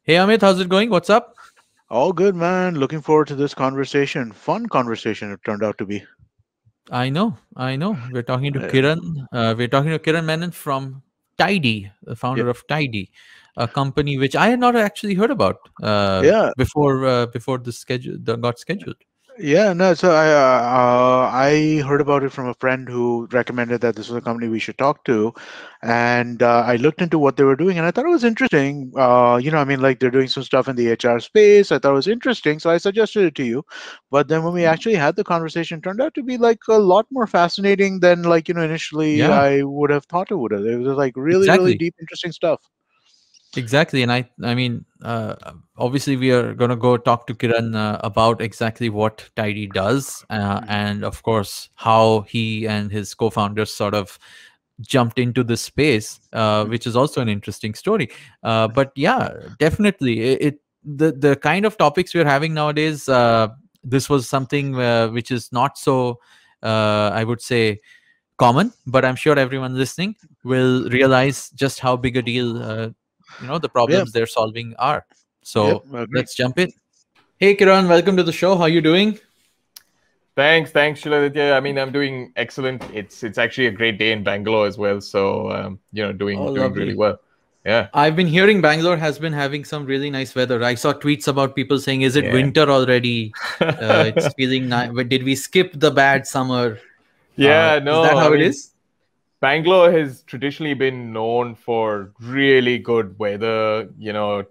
Hey Amit, how's it going? What's up? All good, man. Looking forward to this conversation. Fun conversation it turned out to be. I know. We're talking to Uh, Kiran. We're talking to Kiran Menon from Tydy, the yeah, founder of Tydy, a company which I had not actually heard about yeah, before the schedule got scheduled. yeah. No, so I heard about it from a friend who recommended that this was a company we should talk to, and I looked into what they were doing, and I thought it was interesting. I mean, like they're doing some stuff in the HR space. I thought it was interesting, so I suggested it to you. But then when we actually had the conversation, it turned out to be like a lot more fascinating than initially Yeah, I would have thought it would have. It was like really, really exactly. deep, interesting stuff. Exactly, and I mean, obviously, we are gonna go talk to Kiran about exactly what Tidy does, and of course, how he and his co-founders sort of jumped into this space, which is also an interesting story. But yeah, definitely, the kind of topics we're having nowadays. This was something which is not so, I would say, common, but I'm sure everyone listening will realize just how big a deal the Yeah. problems they're solving are. Yep, So I agree. let's jump in. Hey Kiran, welcome to the show. How you doing? Thanks, Shiladitya. I mean, I'm doing excellent. It's actually a great day in Bangalore as well. So Oh, doing really lovely. well. Yeah, I've been hearing Bangalore has been having some really nice weather. I saw tweets about people saying, "Is it yeah, winter already? It's feeling nice. Did we skip the bad summer? yeah. Is that No, I how it mean, is?" Bangalore has traditionally been known for really good weather.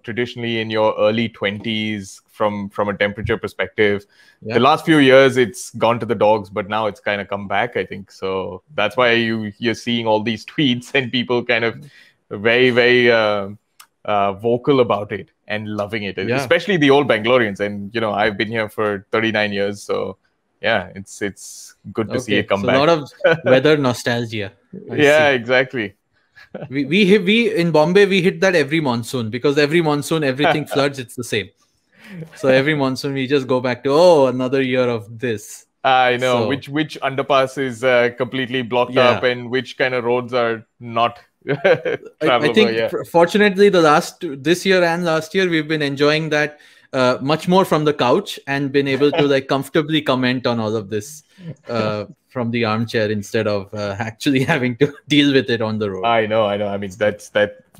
Traditionally in your early 20s from a temperature perspective. The Yeah. last few years it's gone to the dogs, but now it's kind of come back, I think. So that's why you're seeing all these tweets and people kind of very vocal about it and loving it, Yeah. especially the old Bangaloreans. And I've been here for 39 years, so yeah, it's good to see it Okay. come So a lot back. of weather nostalgia. I Yeah, see. exactly. We in Bombay we hit that every monsoon because every monsoon everything floods. It's the same. So every monsoon we just go back to another year of this. I know So which underpass is completely blocked up yeah, and which kind of roads are not I travelable. think Yeah, fortunately this year and last year we've been enjoying that much more from the couch and been able to like comfortably comment on all of this from the armchair instead of actually having to deal with it on the road. I know. I mean, So,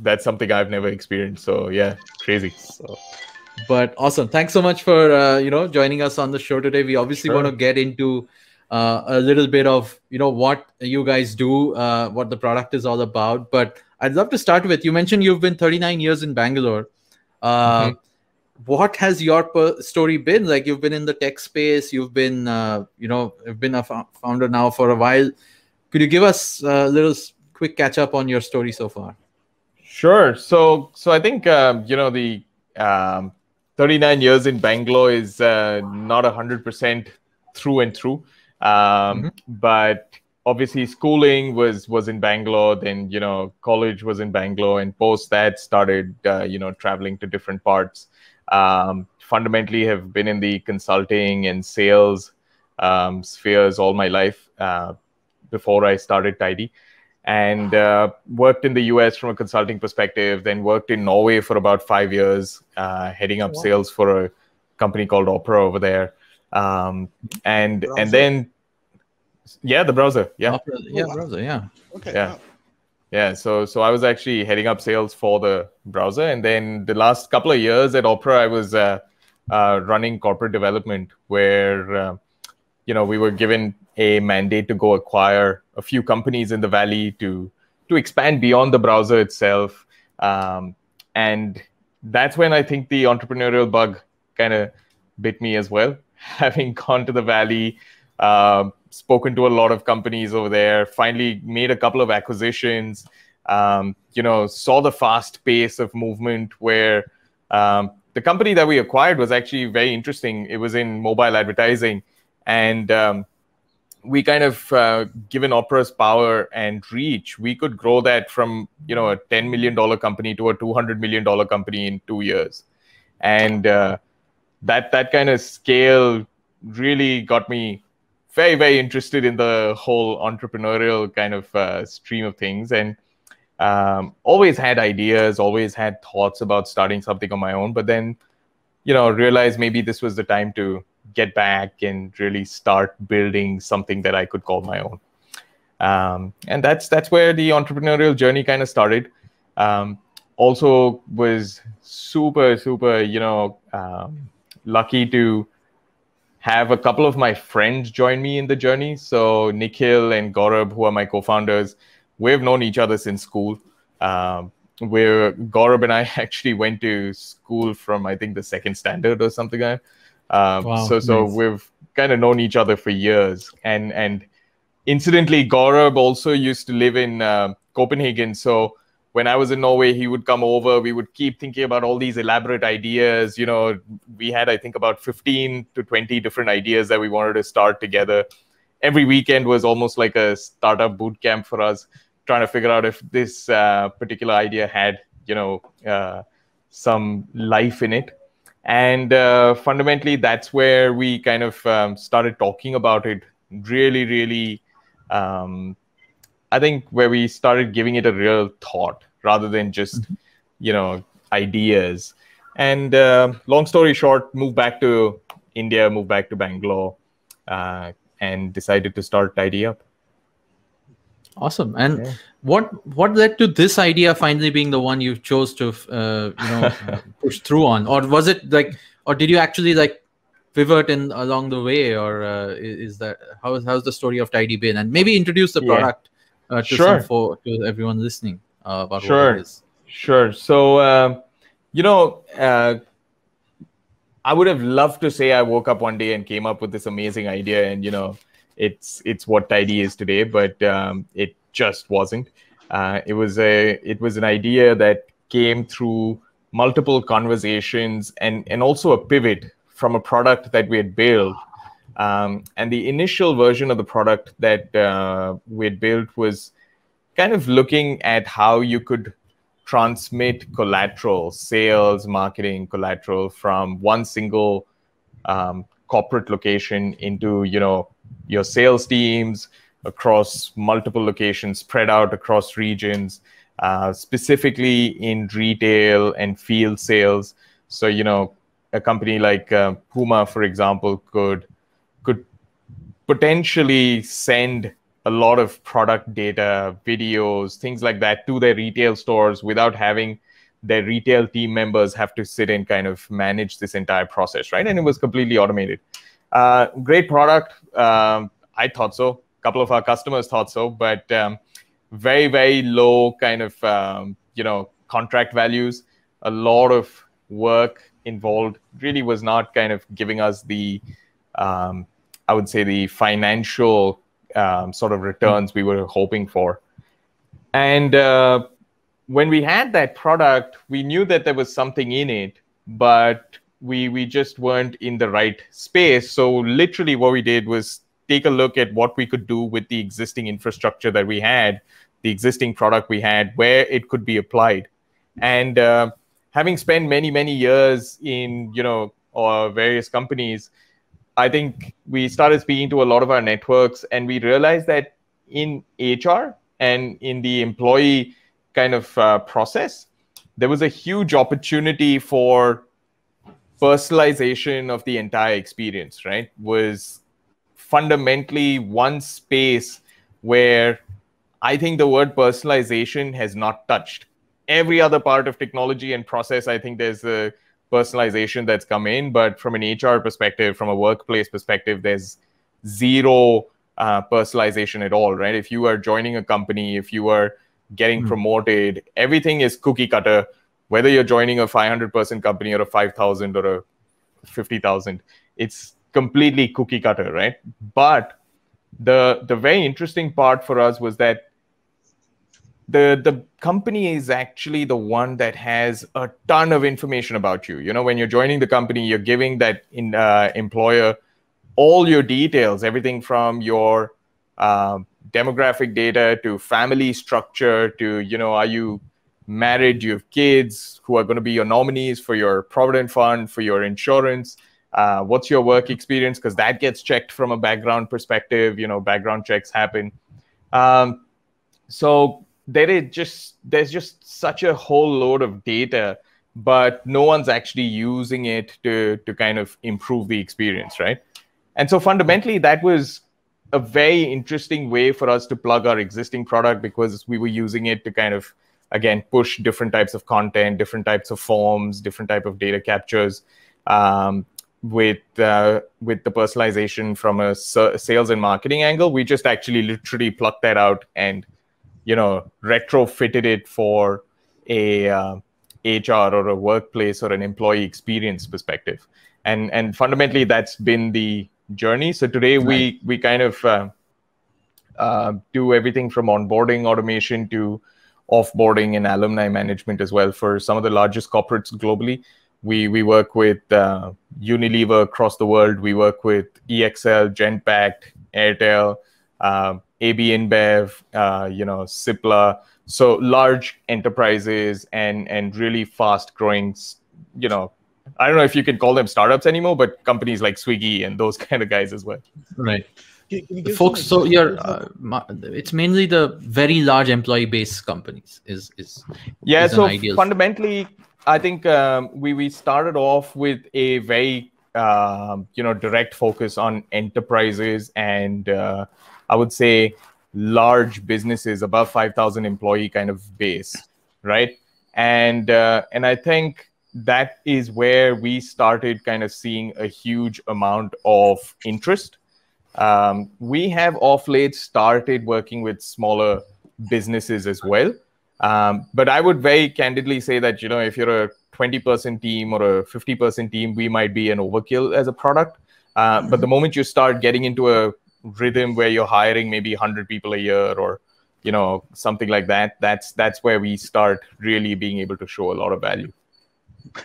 that's something I've never experienced. So yeah, crazy. so but awesome, thanks so much for joining us on the show today. We obviously want to Sure. get into a little bit of what you guys do, what the product is all about, but I'd love to start with, you mentioned you've been 39 years in Bangalore. uh, Mhm. what has your story been like? You've been in the tech space, you've been you've been a founder now for a while. Could you give us a little quick catch up on your story so far? Sure. So I think the um, 39 years in Bangalore is not 100% through and through, Hmm. but obviously schooling was in Bangalore. Then college was in Bangalore, and post that started traveling to different parts. Fundamentally, have been in the consulting and sales spheres all my life before I started Tidy, and worked in the US from a consulting perspective, then worked in Norway for about 5 years, heading Oh, up wow. sales for a company called Opera over there. And Browser. then, yeah, the browser. Yeah. Oh Yeah, wow. brother, yeah. Okay. Yeah. Wow. Yeah. So I was actually heading up sales for the browser. And then the last couple of years at Opera, I was running corporate development where, we were given a mandate to go acquire a few companies in the valley to expand beyond the browser itself. And that's when I think the entrepreneurial bug kind of bit me as well. Having gone to the valley, spoken to a lot of companies over there, finally made a couple of acquisitions. Saw the fast pace of movement where the company that we acquired was actually very interesting. It was in mobile advertising, and we kind of given Opera's power and reach, we could grow that from a $10 million company to a $200 million company in 2 years, and that kind of scale really got me very interested in the whole entrepreneurial kind of stream of things. And Always had ideas, always had thoughts about starting something on my own, but then, realized maybe this was the time to get back and really start building something that I could call my own. And that's where the entrepreneurial journey kind of started. Also was super, lucky to have a couple of my friends join me in the journey. So Nikhil and Gaurav, who are my co-founders, we've known each other since school. Where Gaurav and I actually went to school from, I think, the second standard or something like that. Wow, so nice. we've kind of known each other for years. And incidentally, Gaurav also used to live in Copenhagen. So when I was in Norway, he would come over. We would keep thinking about all these elaborate ideas. We had, I think, about 15 to 20 different ideas that we wanted to start together. Every weekend was almost like a startup boot camp for us, trying to figure out if this particular idea had, some life in it. And fundamentally, that's where we kind of started talking about it really, really, I think where we started giving it a real thought rather than just, ideas. And long story short, moved back to India, moved back to Bangalore, and decided to start Tydy up. Awesome. And what led to this idea finally being the one you chose to push through on? Or was it like, or did you actually like pivot in along the way, or is that how's the story of Tydy been? And maybe introduce the product to everyone listening about what it is. Sure. So I would have loved to say I woke up one day and came up with this amazing idea, and it's what Tydy is today, but it just wasn't. It was an idea that came through multiple conversations and also a pivot from a product that we had built. And the initial version of the product that we had built was kind of looking at how you could transmit collateral, sales, marketing collateral from one single corporate location into, your sales teams across multiple locations, spread out across regions, specifically in retail and field sales. So, a company like Puma, for example, could potentially send a lot of product data, videos, things like that to their retail stores without having their retail team members have to sit and kind of manage this entire process, right? And it was completely automated. Great product. I thought so. A couple of our customers thought so, but very, very low kind of, contract values. A lot of work involved. Really was not kind of giving us the, I would say, the financial sort of returns we were hoping for. And when we had that product, we knew that there was something in it, but we just weren't in the right space. So literally what we did was take a look at what we could do with the existing infrastructure that we had, the existing product we had, where it could be applied. And having spent many, many years in, various companies, I think we started speaking to a lot of our networks, and we realized that in HR and in the employee kind of process, there was a huge opportunity for personalization of the entire experience, right? Was fundamentally one space where I think the word personalization has not touched. Every other part of technology and process, I think there's a personalization that's come in, but from an HR perspective, from a workplace perspective, there's zero personalization at all, right? If you are joining a company, if you are getting promoted, everything is cookie cutter, whether you're joining a 500-person company or a 5,000 or a 50,000, it's completely cookie cutter, right? But the very interesting part for us was that the company is actually the one that has a ton of information about you. When you're joining the company, you're giving that employer all your details, everything from your demographic data to family structure to, are you married, you have kids who are going to be your nominees for your provident fund, for your insurance, what's your work experience, because that gets checked from a background perspective, background checks happen. So there's just such a whole load of data, but no one's actually using it to kind of improve the experience, right? And so fundamentally, that was a very interesting way for us to plug our existing product, because we were using it to kind of, again, push different types of content, different types of forms, different type of data captures, with the personalization from a sales and marketing angle. We just actually literally plucked that out and, retrofitted it for a HR or a workplace or an employee experience perspective. And fundamentally, that's been the journey. So today we kind of do everything from onboarding automation to offboarding and alumni management as well for some of the largest corporates globally. We work with Unilever across the world. We work with EXL, Genpact, Airtel, AB InBev, Cipla. So large enterprises and really fast growing, I don't know if you can call them startups anymore, but companies like Swiggy and those kind of guys as well. Right. Folks, so it's mainly the very large employee base companies is so ideal. Fundamentally, I think we started off with a very direct focus on enterprises and I would say large businesses above 5,000 employee kind of base, right? And I think that is where we started kind of seeing a huge amount of interest. We have of late started working with smaller businesses as well. But I would very candidly say that, if you're a 20-person team or a 50-person team, we might be an overkill as a product. But the moment you start getting into a rhythm where you're hiring maybe 100 people a year or, something like that, that's where we start really being able to show a lot of value.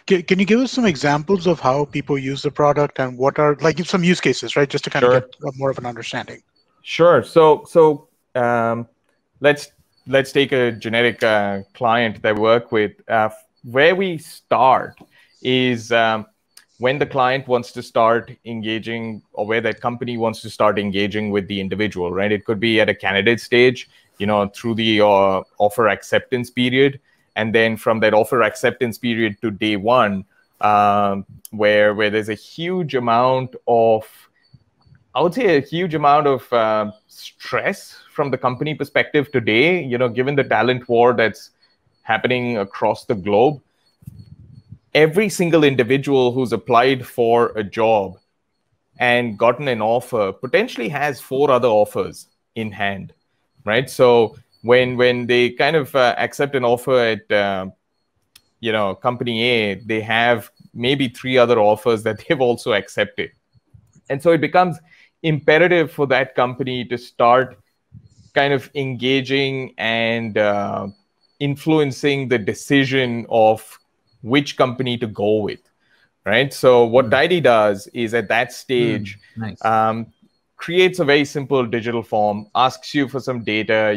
Can you give us some examples of how people use the product and what are give some use cases, right? Just to kind of get more of an understanding. Sure. So let's take a generic client that we work with. Where we start is when the client wants to start engaging, or where that company wants to start engaging with the individual, right? It could be at a candidate stage, through the offer acceptance period. And then from that offer acceptance period to day one, where there's a huge amount of, I would say, stress from the company perspective today, given the talent war that's happening across the globe. Every single individual who's applied for a job and gotten an offer potentially has 4 other offers in hand, right? So when they kind of accept an offer at company A, they have maybe 3 other offers that they've also accepted. And so it becomes imperative for that company to start kind of engaging and influencing the decision of which company to go with, right? So what Tydy does is at that stage, creates a very simple digital form, asks you for some data,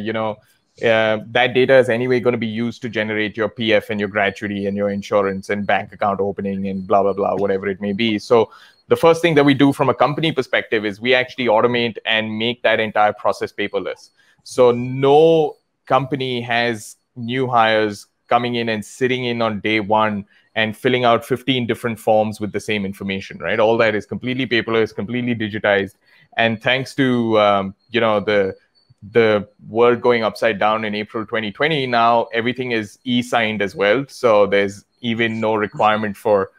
that data is anyway going to be used to generate your PF and your gratuity and your insurance and bank account opening and blah, blah, blah, whatever it may be. So the first thing that we do from a company perspective is we actually automate and make that entire process paperless. So no company has new hires coming in and sitting in on day one and filling out 15 different forms with the same information, right? All that is completely paperless, completely digitized. And thanks to, the world going upside down in April 2020, now everything is e-signed as well. So there's even no requirement for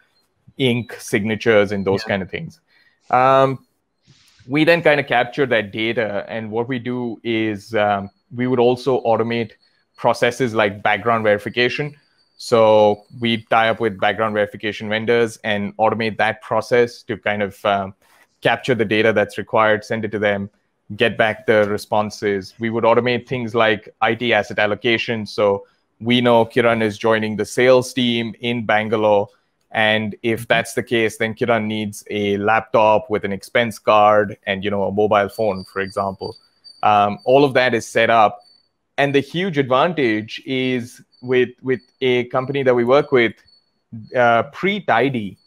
ink signatures and those kind of things. We then kind of capture that data. And what we do is we would also automate processes like background verification. So we tie up with background verification vendors and automate that process to kind of capture the data that's required, send it to them, get back the responses. We would automate things like IT asset allocation. So we know Kiran is joining the sales team in Bangalore. And if that's the case, then Kiran needs a laptop with an expense card and, a mobile phone, for example. All of that is set up. And the huge advantage is with a company that we work with, pre-Tydy,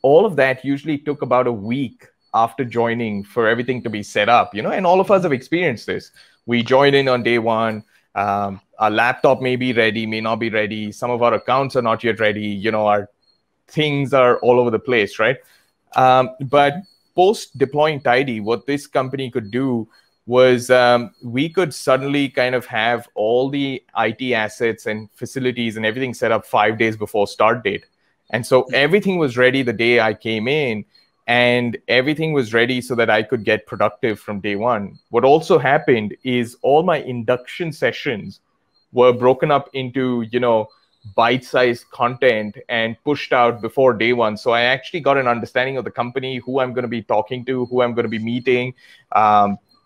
all of that usually took about a week after joining for everything to be set up, and all of us have experienced this. We join in on day one, Our laptop may be ready, may not be ready. Some of our accounts are not yet ready. You know, our things are all over the place, right? But post deploying Tydy, what this company could do was we could suddenly kind of have all the IT assets and facilities and everything set up 5 days before start date. And so everything was ready the day I came in, and everything was ready so that I could get productive from day one. What also happened is all my induction sessions were broken up into, you know, bite-sized content and pushed out before day one. So I actually got an understanding of the company, who I'm going to be talking to, who I'm going to be meeting,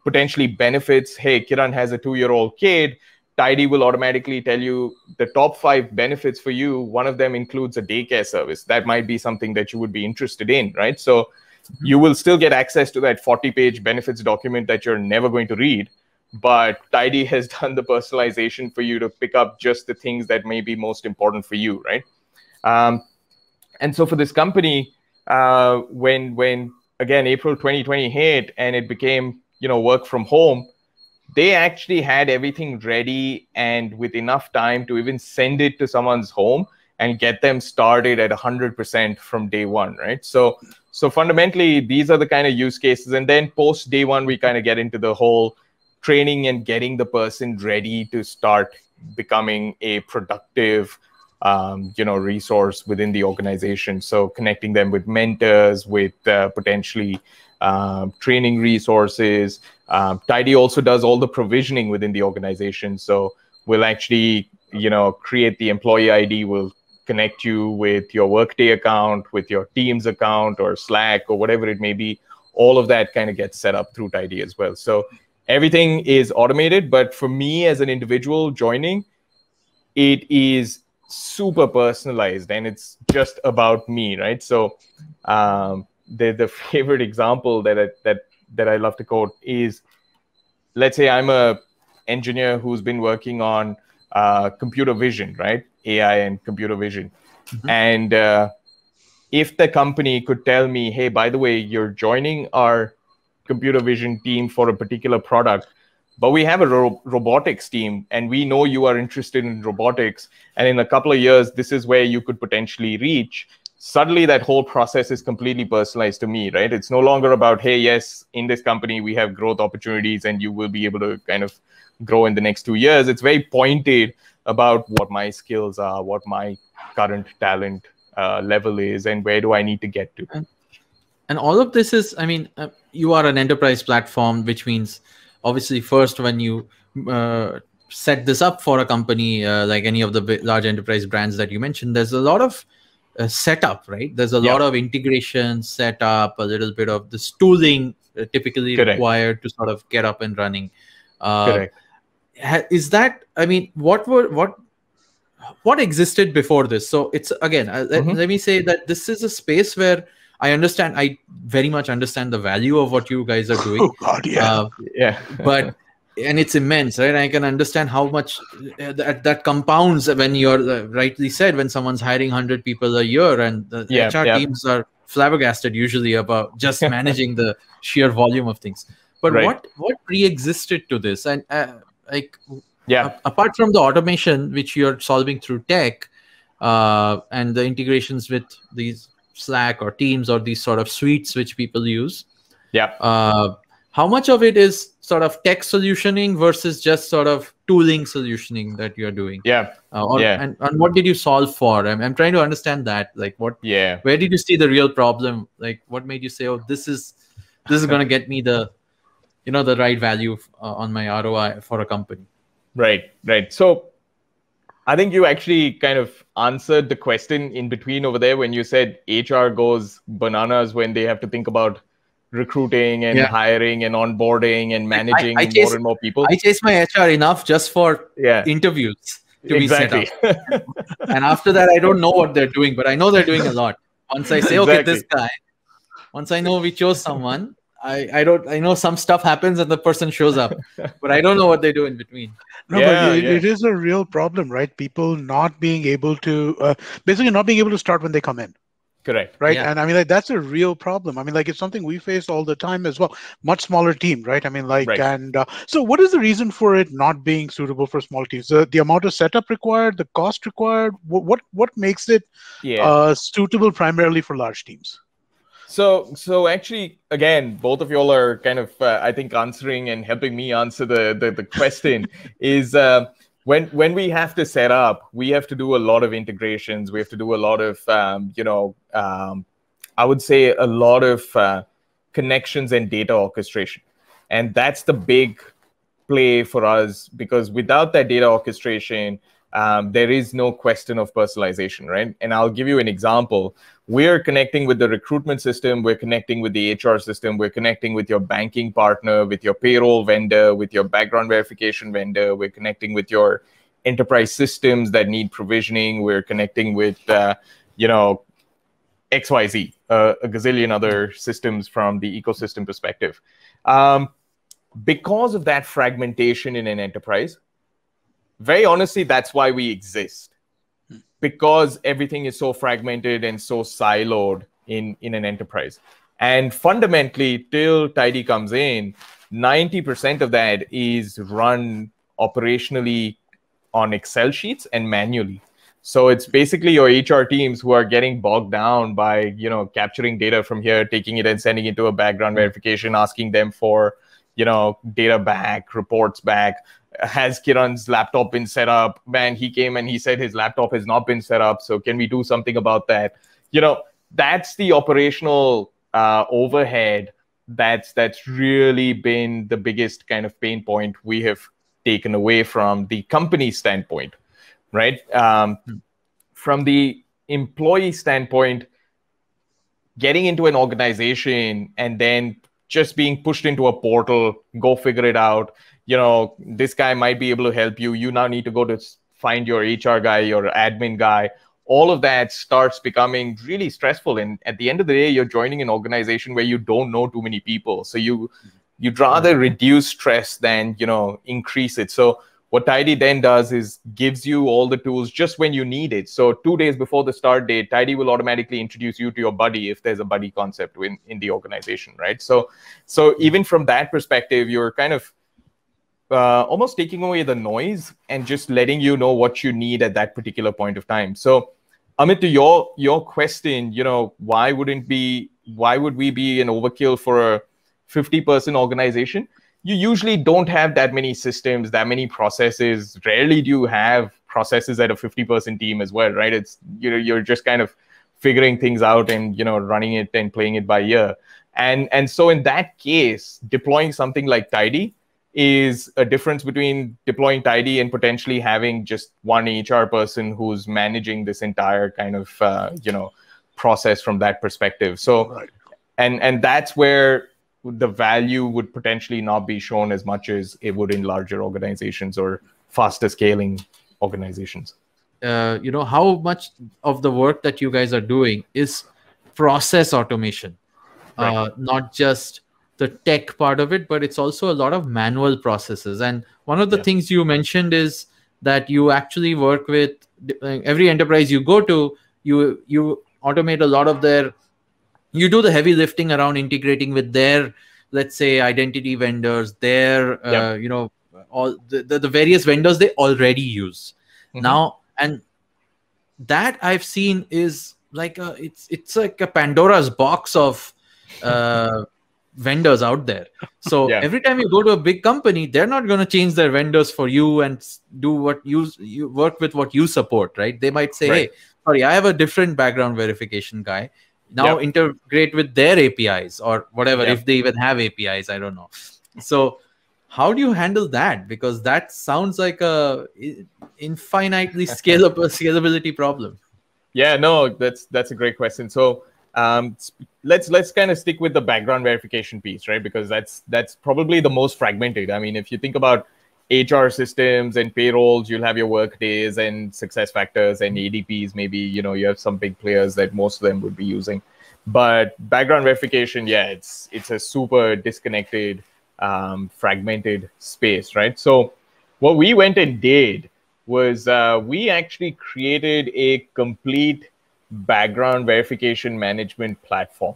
potentially benefits. Hey, Kiran has a 2-year-old kid. Tydy will automatically tell you the top 5 benefits for you. One of them includes a daycare service. That might be something that you would be interested in, right? So you will still get access to that 40-page benefits document that you're never going to read. But Tydy has done the personalization for you to pick up just the things that may be most important for you, right? And so for this company, when again, April 2020 hit and it became, you know, work from home, they actually had everything ready and with enough time to even send it to someone's home and get them started at 100% from day one, right? So fundamentally, these are the kind of use cases. And then post day one, we kind of get into the whole training and getting the person ready to start becoming a productive, you know, resource within the organization. So connecting them with mentors, with potentially training resources. Tydy also does all the provisioning within the organization. So we'll actually, you know, create the employee ID. We'll connect you with your Workday account, with your Teams account or Slack or whatever it may be. All of that kind of gets set up through Tydy as well. So everything is automated. But for me as an individual joining, it is super personalized and it's just about me, right? So the favorite example that I love to quote is, let's say I'm a engineer who's been working on computer vision, right? AI and computer vision. Mm-hmm. And if the company could tell me, hey, by the way, you're joining our computer vision team for a particular product, but we have a robotics team and we know you are interested in robotics, and in a couple of years, this is where you could potentially reach. Suddenly that whole process is completely personalized to me, right? It's no longer about, hey, yes, in this company, we have growth opportunities and you will be able to kind of grow in the next 2 years. It's very pointed about what my skills are, what my current talent level is, and where do I need to get to. And all of this is, I mean, you are an enterprise platform, which means obviously first when you set this up for a company like any of the large enterprise brands that you mentioned, there's a lot of setup, right? There's a lot of integration, setup, a little bit of the tooling typically required to sort of get up and running. Is that, I mean, what existed before this? So it's, again, let me say that this is a space where I understand, I very much understand the value of what you guys are doing. Oh God, yeah. But, and it's immense, right? I can understand how much that compounds when you're rightly said, when someone's hiring 100 people a year, and the HR teams are flabbergasted usually about just managing the sheer volume of things. But what pre-existed to this? And apart from the automation, which you're solving through tech, and the integrations with these Slack or Teams or these sort of suites which people use, how much of it is sort of tech solutioning versus just sort of tooling solutioning that you're doing? And what did you solve for? I'm trying to understand that. Like, where did you see the real problem? Like, what made you say, oh, this is going to get me the, you know, the right value on my ROI for a company? Right. So I think you actually kind of answered the question in between over there when you said HR goes bananas when they have to think about recruiting and hiring and onboarding and managing more and more people. I chase my HR enough just for interviews to be set up. And after that, I don't know what they're doing, but I know they're doing a lot. Once I say, okay, this guy, once I know we chose someone, I know some stuff happens and the person shows up, but I don't know what they do in between. No, but it is a real problem, right? People not being able to, basically not being able to start when they come in. Correct. right? Yeah. And I mean, like, that's a real problem. I mean, like, it's something we face all the time as well. Much smaller team, right? I mean, like, Right. and so what is the reason for it not being suitable for small teams? The amount of setup required, the cost required. What makes it Yeah. suitable primarily for large teams? So actually, again, both of y'all are kind of, I think, answering and helping me answer the question is when we have to set up, we have to do a lot of integrations. We have to do a lot of, I would say a lot of connections and data orchestration. And that's the big play for us, because without that data orchestration, there is no question of personalization, right? And I'll give you an example. We're connecting with the recruitment system, we're connecting with the HR system, we're connecting with your banking partner, with your payroll vendor, with your background verification vendor, we're connecting with your enterprise systems that need provisioning, we're connecting with, XYZ, a gazillion other systems from the ecosystem perspective. Because of that fragmentation in an enterprise, very honestly, that's why we exist. Because everything is so fragmented and so siloed in an enterprise. And fundamentally, till Tydy comes in, 90% of that is run operationally on Excel sheets and manually. So it's basically your HR teams who are getting bogged down by, capturing data from here, taking it and sending it to a background verification, asking them for, data back, reports back. Has Kiran's laptop been set up? Man, he came and he said his laptop has not been set up. So can we do something about that? That's the operational overhead that's really been the biggest kind of pain point we have taken away from the company standpoint, right? From the employee standpoint, getting into an organization and then just being pushed into a portal, go figure it out. This guy might be able to help you. You now need to go to find your HR guy, your admin guy. All of that starts becoming really stressful. And at the end of the day, you're joining an organization where you don't know too many people. So you'd rather reduce stress than, increase it. So what Tydy then does is gives you all the tools just when you need it. So 2 days before the start date, Tydy will automatically introduce you to your buddy if there's a buddy concept in the organization, right? So even from that perspective, you're kind of almost taking away the noise and just letting you know what you need at that particular point of time. So Amit, to your question, why would we be an overkill for a 50-person organization? You usually don't have that many systems, that many processes. Rarely do you have processes at a 50-person team as well, right? It's you're just kind of figuring things out and running it and playing it by ear. And so in that case, deploying something like Tydy is a difference between deploying Tydy and potentially having just one HR person who's managing this entire kind of process from that perspective. So Right. and that's where the value would potentially not be shown as much as it would in larger organizations or faster scaling organizations. How much of the work that you guys are doing is process automation, Right. not just the tech part of it, but it's also a lot of manual processes. And one of the things you mentioned is that you actually work with every enterprise you go to, you automate a lot of you do the heavy lifting around integrating with their, let's say, identity vendors, their, all the various vendors they already use now. And that I've seen is like it's like a Pandora's box of vendors out there. So every time you go to a big company, they're not going to change their vendors for you and do what you work with what you support, right? They might say, hey, sorry, I have a different background verification guy. Now integrate with their APIs or whatever, if they even have APIs, I don't know. So how do you handle that? Because that sounds like a infinitely scalability problem. Yeah, no, that's a great question. So let's kind of stick with the background verification piece, right? Because that's probably the most fragmented. I mean, if you think about HR systems and payrolls, you'll have your Workdays and success factors and ADPs. Maybe you have some big players that most of them would be using. But background verification, it's a super disconnected, fragmented space, right? So what we went and did was we actually created a complete background verification management platform.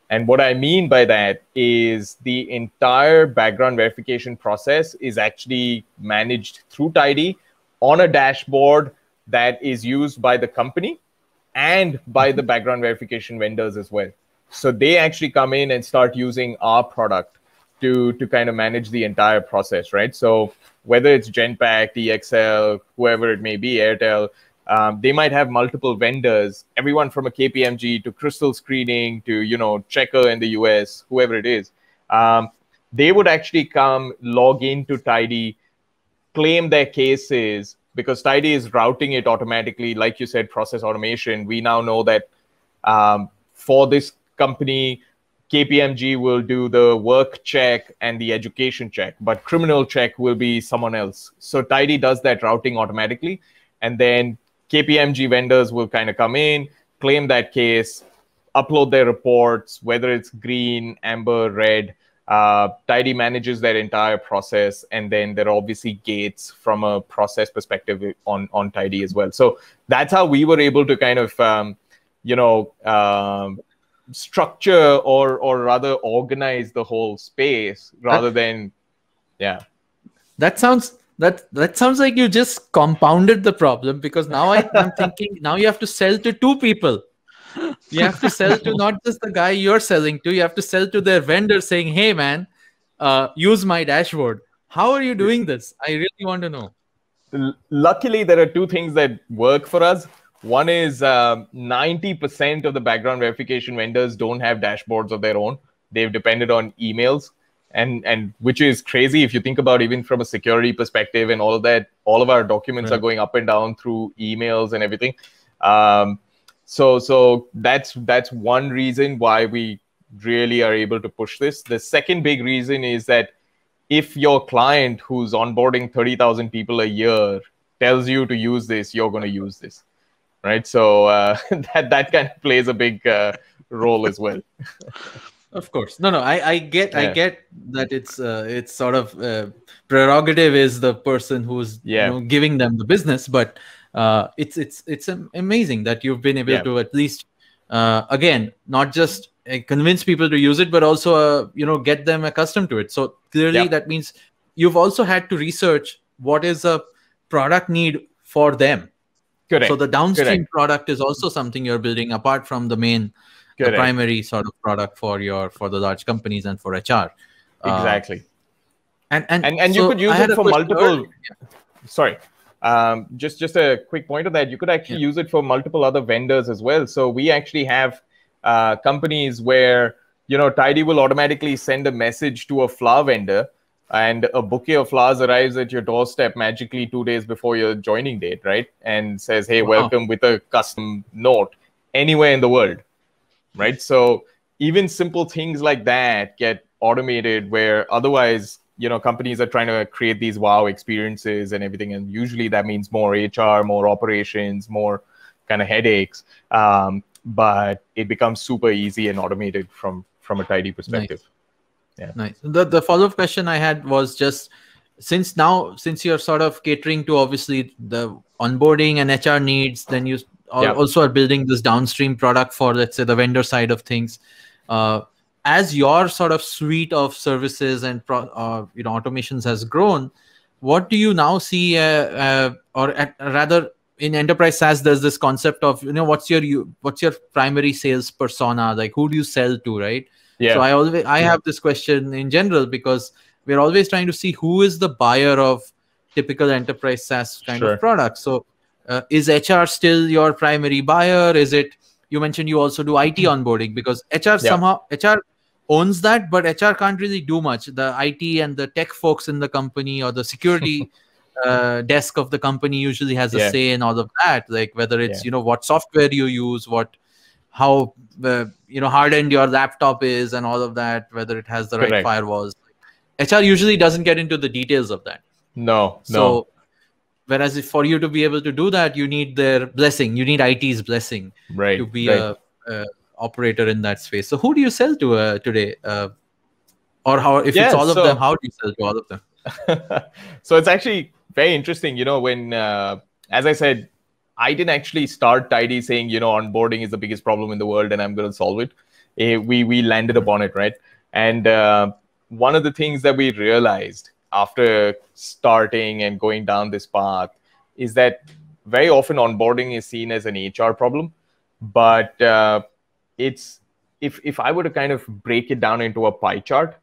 And what I mean by that is the entire background verification process is actually managed through Tydy on a dashboard that is used by the company and by the background verification vendors as well. So they actually come in and start using our product to kind of manage the entire process, right? So whether it's Genpact, EXL, whoever it may be, Airtel, they might have multiple vendors, everyone from a KPMG to Crystal Screening to, you know, Checker in the US, whoever it is. They would actually come, log into Tydy, claim their cases, because Tydy is routing it automatically. Like you said, process automation. We now know that for this company, KPMG will do the work check and the education check, but criminal check will be someone else. So Tydy does that routing automatically. And then KPMG vendors will kind of come in, claim that case, upload their reports, whether it's green, amber, red. Tydy manages that entire process. And then there are obviously gates from a process perspective on Tydy as well. So that's how we were able to kind of, structure or rather organize the whole space rather than, yeah. That sounds like you just compounded the problem, because now I'm thinking now you have to sell to two people. You have to sell to not just the guy you're selling to, you have to sell to their vendor saying, hey man, use my dashboard. How are you doing this? I really want to know. Luckily, there are two things that work for us. One is 90% of the background verification vendors don't have dashboards of their own. They've depended on emails, and which is crazy if you think about, even from a security perspective and all of that. All of our documents are going up and down through emails and everything. So that's one reason why we really are able to push this. The second big reason is that if your client who's onboarding 30,000 people a year tells you to use this, you're going to use this. Right, so that kind of plays a big role as well. Of course, no, I get that it's sort of prerogative is the person who's giving them the business, but it's amazing that you've been able to at least again not just convince people to use it, but also get them accustomed to it. So clearly that means you've also had to research what is a product need for them. Correct. So the downstream product is also something you're building apart from the main, the primary sort of product for the large companies and for HR. Exactly. And so you could use it for multiple. Sorry, just a quick point of that. You could actually use it for multiple other vendors as well. So we actually have companies where Tydy will automatically send a message to a flower vendor, and a bouquet of flowers arrives at your doorstep magically 2 days before your joining date, right? And says, hey, welcome, with a custom note anywhere in the world, right? So even simple things like that get automated, where otherwise, companies are trying to create these wow experiences and everything. And usually that means more HR, more operations, more kind of headaches. But it becomes super easy and automated from a Tydy perspective. Nice. Yeah. Nice. The follow-up question I had was just, since you're sort of catering to obviously the onboarding and HR needs, then you also are building this downstream product for, let's say, the vendor side of things. As your sort of suite of services and automations has grown, what do you now see, rather in enterprise SaaS, there's this concept of what's your primary sales persona, like who do you sell to, right? So I have this question in general, because we're always trying to see who is the buyer of typical enterprise SaaS kind of products. So is HR still your primary buyer? Is it, you mentioned you also do IT onboarding, because HR owns that, but HR can't really do much. The IT and the tech folks in the company, or the security desk of the company usually has a say in all of that, like whether it's what software you use, how hardened your laptop is, and all of that, whether it has the right firewalls. HR usually doesn't get into the details of that. No. Whereas for you to be able to do that, you need their blessing. You need IT's blessing to be a operator in that space. So who do you sell to today? Or how, if it's all of them, how do you sell to all of them? So it's actually very interesting. When, as I said, I didn't actually start Tydy saying, onboarding is the biggest problem in the world and I'm going to solve it. We landed upon it, right? And one of the things that we realized after starting and going down this path is that very often onboarding is seen as an HR problem, but it's if I were to kind of break it down into a pie chart,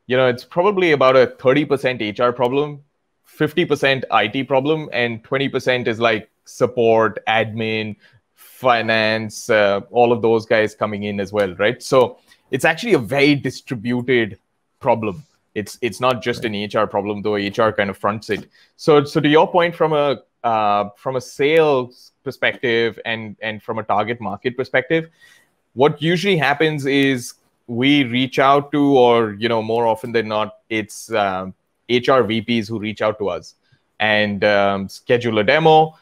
it's probably about a 30% HR problem, 50% IT problem, and 20% is like support, admin, finance, all of those guys coming in as well, right? So it's actually a very distributed problem. It's not just an HR problem, though HR kind of fronts it. So to your point, from a sales perspective and from a target market perspective, what usually happens is we reach out to, or more often than not, it's HR VPs who reach out to us and schedule a demo.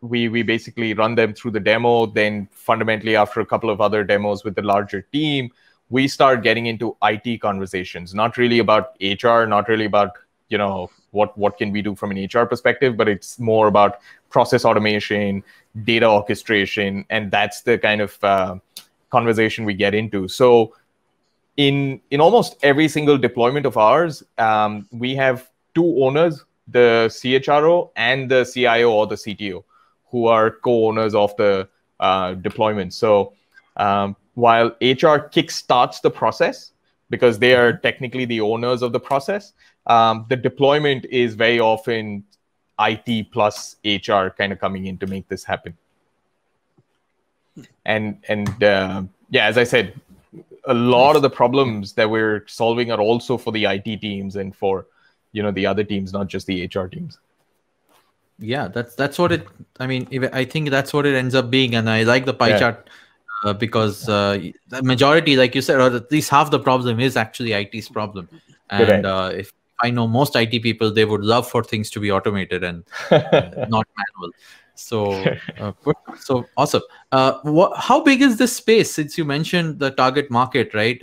We basically run them through the demo. Then fundamentally, after a couple of other demos with the larger team, we start getting into IT conversations, not really about HR, not really about, what can we do from an HR perspective, but it's more about process automation, data orchestration, and that's the kind of conversation we get into. So in almost every single deployment of ours, we have two owners, the CHRO and the CIO or the CTO, who are co-owners of the deployment. So while HR kickstarts the process, because they are technically the owners of the process, the deployment is very often IT plus HR kind of coming in to make this happen. And as I said, a lot of the problems that we're solving are also for the IT teams and for the other teams, not just the HR teams. Yeah, that's what it. I mean, I think that's what it ends up being, and I like the pie chart because the majority, like you said, or at least half the problem is actually IT's problem. And if I know most IT people, they would love for things to be automated and not manual. So awesome. How big is this space? Since you mentioned the target market, right?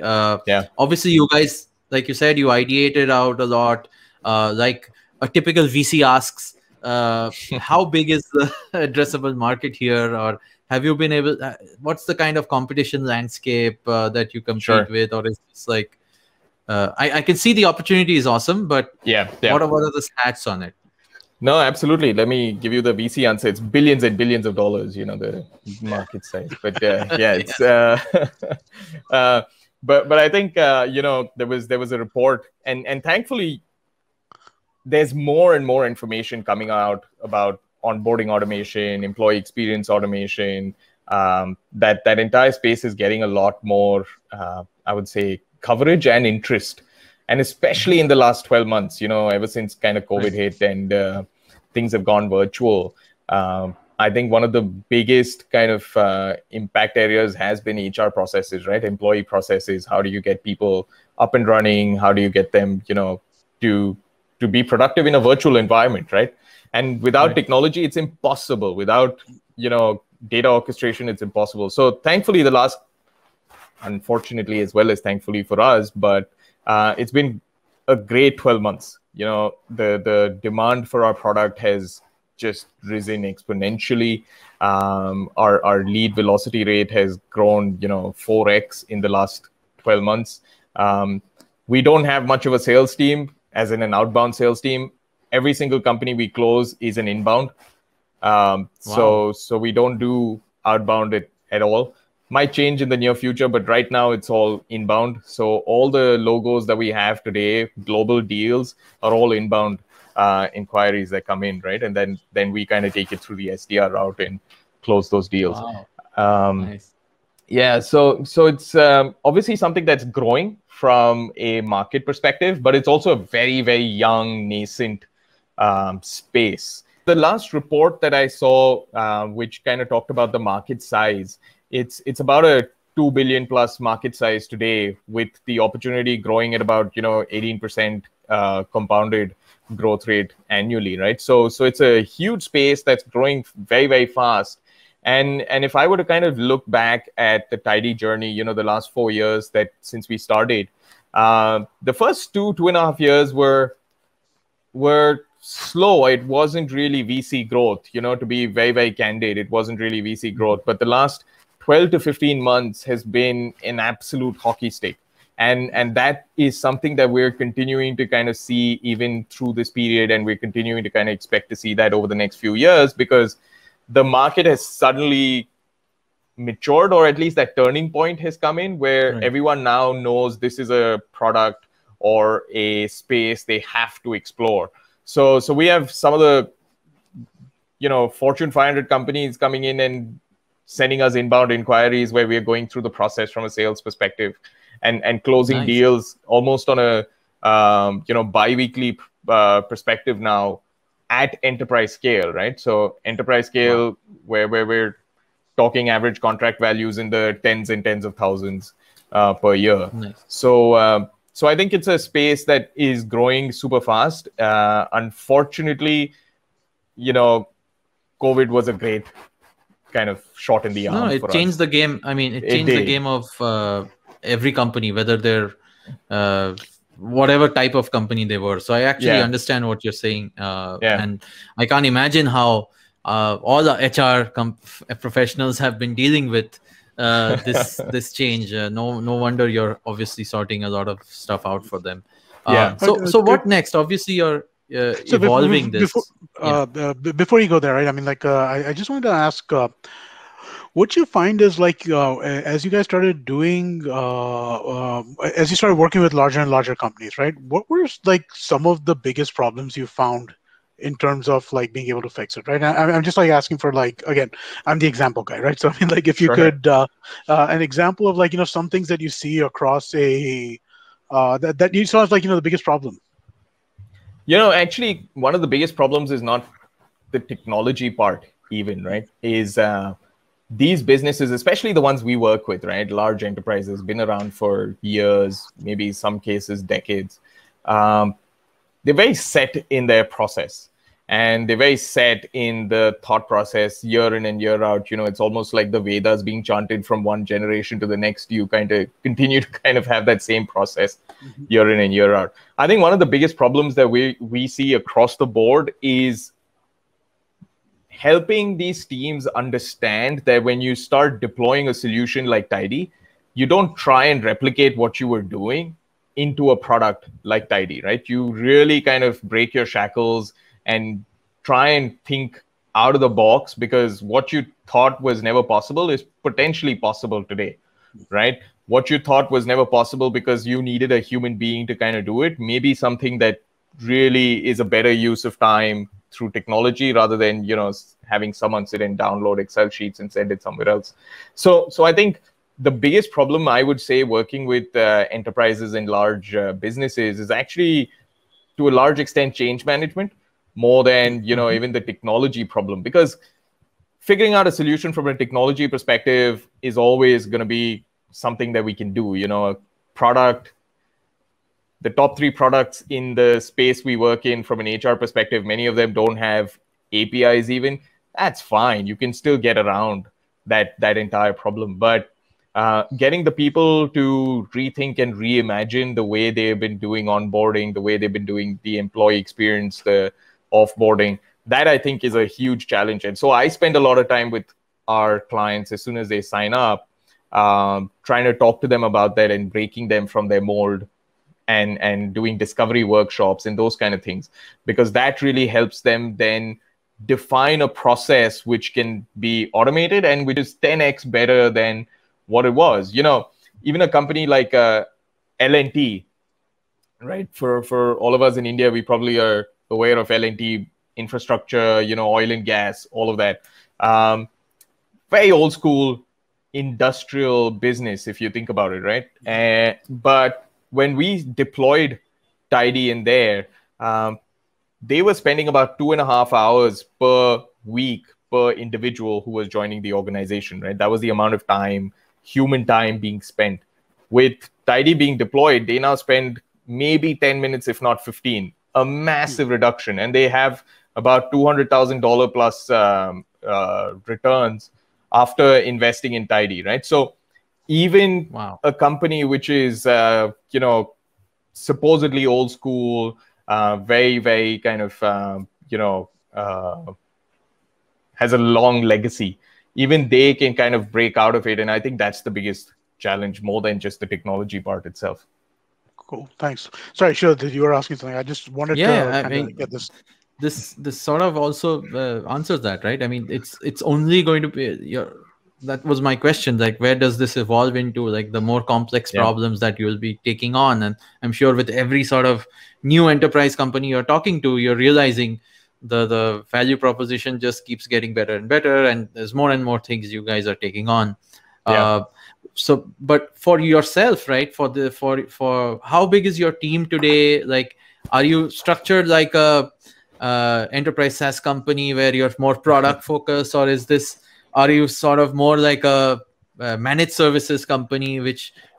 Obviously, you guys, like you said, you ideated out a lot. Like a typical VC asks, how big is the addressable market here? Or have you been able? What's the kind of competition landscape that you compete with? Or is this like? I can see the opportunity is awesome, but what are the stats on it? No, absolutely. Let me give you the VC answer. It's billions and billions of dollars, the market size. But it's. But I think there was a report, and thankfully, there's more and more information coming out about onboarding automation, employee experience automation. That entire space is getting a lot more, I would say, coverage and interest. And especially in the last 12 months, ever since kind of COVID hit and things have gone virtual. I think one of the biggest kind of impact areas has been HR processes, right? Employee processes. How do you get people up and running? How do you get them, to be productive in a virtual environment, right? And without technology, it's impossible. Without, data orchestration, it's impossible. So thankfully, unfortunately, as well as thankfully for us, but it's been a great 12 months. The demand for our product has just risen exponentially. Our lead velocity rate has grown, 4x in the last 12 months. We don't have much of a sales team, as in an outbound sales team. Every single company we close is an inbound. So we don't do outbound at all. Might change in the near future, but right now it's all inbound. So all the logos that we have today, global deals, are all inbound inquiries that come in, right? And then we kind of take it through the SDR route and close those deals. Nice. Yeah, so it's obviously something that's growing from a market perspective, but it's also a very, very young, nascent space. The last report that I saw, which kind of talked about the market size, it's about a 2 billion plus market size today, with the opportunity growing at about 18% compounded growth rate annually, right? So it's a huge space that's growing very, very fast. And if I were to kind of look back at the Tydy journey, the last 4 years that since we started, the first 2.5 years were slow. It wasn't really VC growth, to be very, very candid. It wasn't really VC growth. But the last 12 to 15 months has been an absolute hockey stick. And that is something that we're continuing to kind of see even through this period. And we're continuing to kind of expect to see that over the next few years, because the market has suddenly matured, or at least that turning point has come in where everyone now knows this is a product or a space they have to explore. So we have some of the, Fortune 500 companies coming in and sending us inbound inquiries where we are going through the process from a sales perspective and closing deals almost on a, bi-weekly perspective now at enterprise scale, right? So enterprise scale where we're talking average contract values in the tens and tens of thousands per year. So I think it's a space that is growing super fast. Unfortunately, COVID was a great kind of shot in the arm. No, it changed the game. I mean, it changed the game of every company, whether they're whatever type of company they were. So I actually understand what you're saying. And I can't imagine how all the HR professionals have been dealing with this change. No wonder you're obviously sorting a lot of stuff out for them. So what next? Obviously, you're evolving before you go there, right? I mean, I just wanted to ask, what you find is as you guys started doing, as you started working with larger and larger companies, right? What were some of the biggest problems you found in terms of being able to fix it, right? I'm just asking for again, I'm the example guy, right? So I mean, if you could, an example of some things that you see across a that you saw as the biggest problem. Actually, one of the biggest problems is not the technology part, even, right? Is these businesses, especially the ones we work with, right? Large enterprises, been around for years, maybe some cases decades. They're very set in their process, and they're very set in the thought process year in and year out. It's almost like the Vedas being chanted from one generation to the next. You kind of continue to kind of have that same process year in and year out. I think one of the biggest problems that we see across the board is helping these teams understand that when you start deploying a solution like Tydy, you don't try and replicate what you were doing into a product like Tydy, right? You really kind of break your shackles and try and think out of the box, because what you thought was never possible is potentially possible today, right? What you thought was never possible because you needed a human being to kind of do it, maybe something that really is a better use of time through technology rather than, having someone sit and download Excel sheets and send it somewhere else. So I think the biggest problem, I would say, working with enterprises and large businesses is actually, to a large extent, change management more than, even the technology problem. Because figuring out a solution from a technology perspective is always going to be something that we can do. A product, the top 3 products in the space we work in from an HR perspective, many of them don't have APIs even. That's fine. You can still get around that entire problem. But getting the people to rethink and reimagine the way they've been doing onboarding, the way they've been doing the employee experience, the offboarding, that I think is a huge challenge. And so I spend a lot of time with our clients as soon as they sign up, trying to talk to them about that and breaking them from their mold and doing discovery workshops and those kind of things, because that really helps them then define a process which can be automated and which is 10x better than what it was. Even a company like L&T, right? For all of us in India, we probably are aware of L&T infrastructure, oil and gas, all of that. Very old school industrial business, if you think about it, right? But when we deployed Tydy in there, they were spending about 2.5 hours per week per individual who was joining the organization, right? That was the amount of time, human time, being spent. With Tydy being deployed, they now spend maybe 10 minutes, if not 15, a massive reduction. And they have about $200,000 plus returns after investing in Tydy, right? So even a company which is, supposedly old school, very, very kind of, has a long legacy. Even they can kind of break out of it. And I think that's the biggest challenge, more than just the technology part itself. Cool. Thanks. Sorry, sure that you were asking something. I just wanted to kind of get this. This sort of also answers that, right? I mean, it's only going to be that was my question, like where does this evolve into, like the more complex problems that you will be taking on? And I'm sure with every sort of new enterprise company you're talking to, you're realizing the value proposition just keeps getting better and better, and there's more and more things you guys are taking on. So but for yourself, right, for how big is your team today? Like, are you structured like a enterprise SaaS company where you're more product focused, or are you sort of more like a managed services company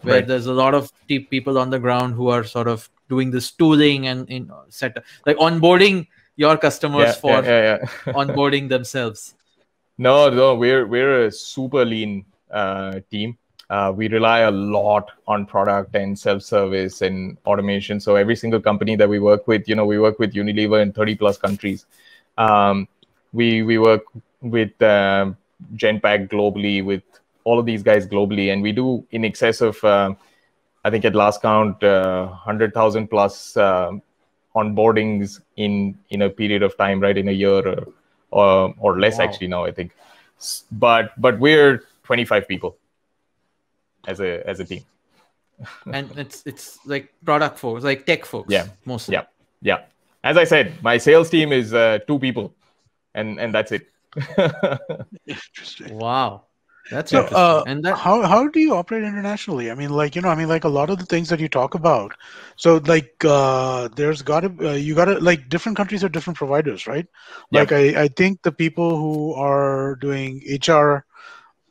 where there's a lot of people on the ground who are sort of doing this tooling and in set like onboarding your customers for onboarding themselves? No, we're a super lean team. We rely a lot on product and self-service and automation. So every single company that we work with, we work with Unilever in 30 plus countries. We work with Genpact globally, with all of these guys globally, and we do in excess of, I think at last count, 100,000 plus onboardings in a period of time, right, in a year or less actually now, I think. But we're 25 people as a team. And it's like product folks, like tech folks, mostly. Yeah. As I said, my sales team is 2 people, and that's it. Interesting. Wow. That's interesting. And how do you operate internationally? I mean, like, like a lot of the things that you talk about. So like, there's you gotta, like, different countries are different providers, right? Like, I think the people who are doing HR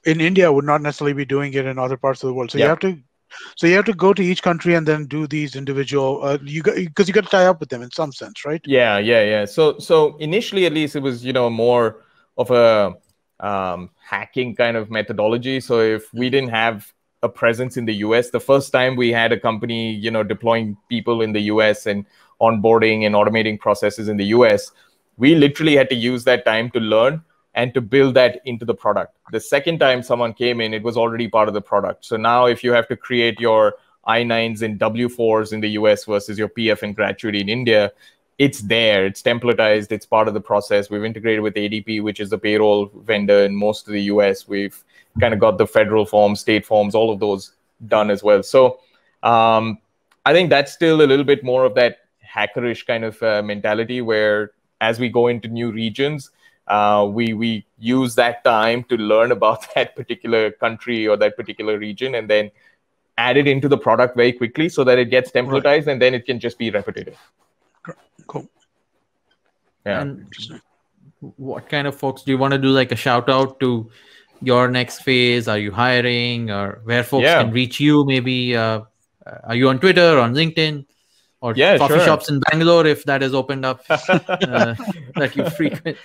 in India would not necessarily be doing it in other parts of the world. So you have to go to each country and then do these individual, because you got to tie up with them in some sense, right? Yeah. So initially, at least, it was, more of a hacking kind of methodology. So if we didn't have a presence in the US, the first time we had a company, deploying people in the US and onboarding and automating processes in the US, we literally had to use that time to learn and to build that into the product. The second time someone came in, it was already part of the product. So now if you have to create your I-9s and W-4s in the US versus your PF and gratuity in India, it's there, it's templatized, it's part of the process. We've integrated with ADP, which is the payroll vendor in most of the US. We've kind of got the federal forms, state forms, all of those done as well. So I think that's still a little bit more of that hackerish kind of mentality, where as we go into new regions, we use that time to learn about that particular country or that particular region, and then add it into the product very quickly so that it gets templatized, and then it can just be repetitive. Cool. Yeah. And what kind of folks do you want to do, like a shout out to your next phase? Are you hiring, or where folks can reach you? Maybe are you on Twitter, on LinkedIn, or coffee shops in Bangalore, if that is opened up that you frequent?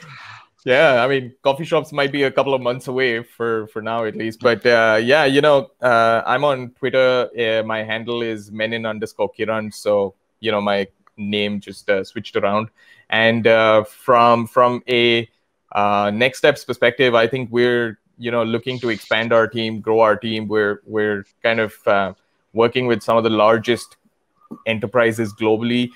Yeah, I mean, coffee shops might be a couple of months away for now at least. But I'm on Twitter. My handle is Menon_Kiran. So, my name just switched around. And from a next steps perspective, I think we're, looking to expand our team, grow our team. We're kind of working with some of the largest enterprises globally,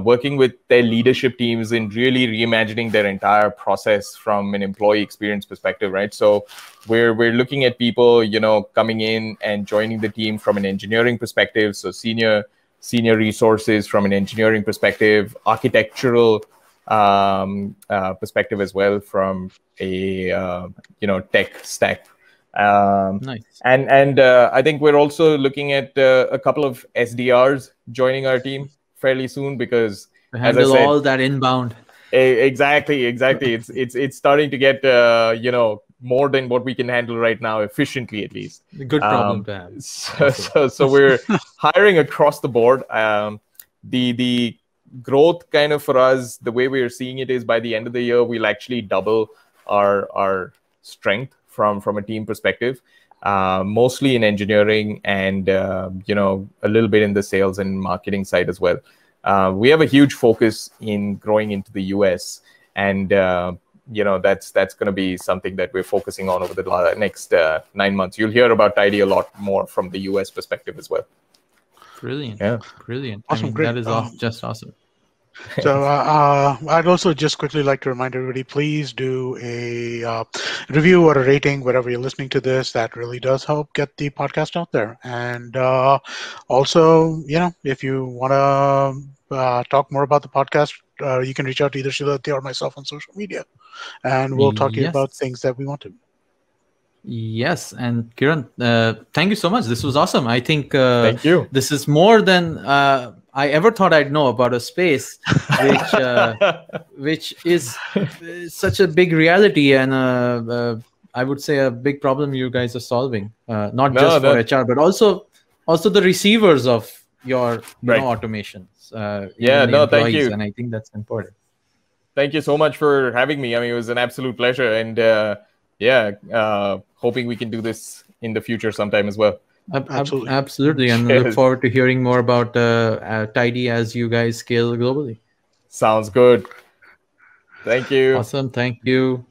working with their leadership teams in really reimagining their entire process from an employee experience perspective, right? So we're looking at people, coming in and joining the team from an engineering perspective. So senior resources from an engineering perspective, architectural perspective as well, from a tech stack. Nice. And I think we're also looking at a couple of SDRs joining our team fairly soon, because to handle, as I said, all that inbound. Exactly. It's starting to get more than what we can handle right now, efficiently at least. A good problem to have. So we're hiring across the board. The growth kind of for us, the way we're seeing it is, by the end of the year, we'll actually double our strength from a team perspective, mostly in engineering and a little bit in the sales and marketing side as well. we have a huge focus in growing into the US, and that's going to be something that we're focusing on over the next 9 months. You'll hear about Tydy a lot more from the US perspective as well. Brilliant. Yeah. Brilliant. Awesome, I mean, great. that is just awesome. So I'd also just quickly like to remind everybody, please do a review or a rating wherever you're listening to this. That really does help get the podcast out there. And also, if you want to talk more about the podcast, you can reach out to either Shiladitya or myself on social media, and we'll talk to you about things that we want to. Yes, and Kiran, thank you so much. This was awesome. I think thank you. This is more than I ever thought I'd know about a space which is such a big reality, and I would say a big problem you guys are solving, not just for HR, but also the receivers of your automations. Thank you. And I think that's important. Thank you so much for having me. I mean, it was an absolute pleasure, and hoping we can do this in the future sometime as well. Absolutely. And look forward to hearing more about Tydy as you guys scale globally. Sounds good. Thank you. Awesome. Thank you.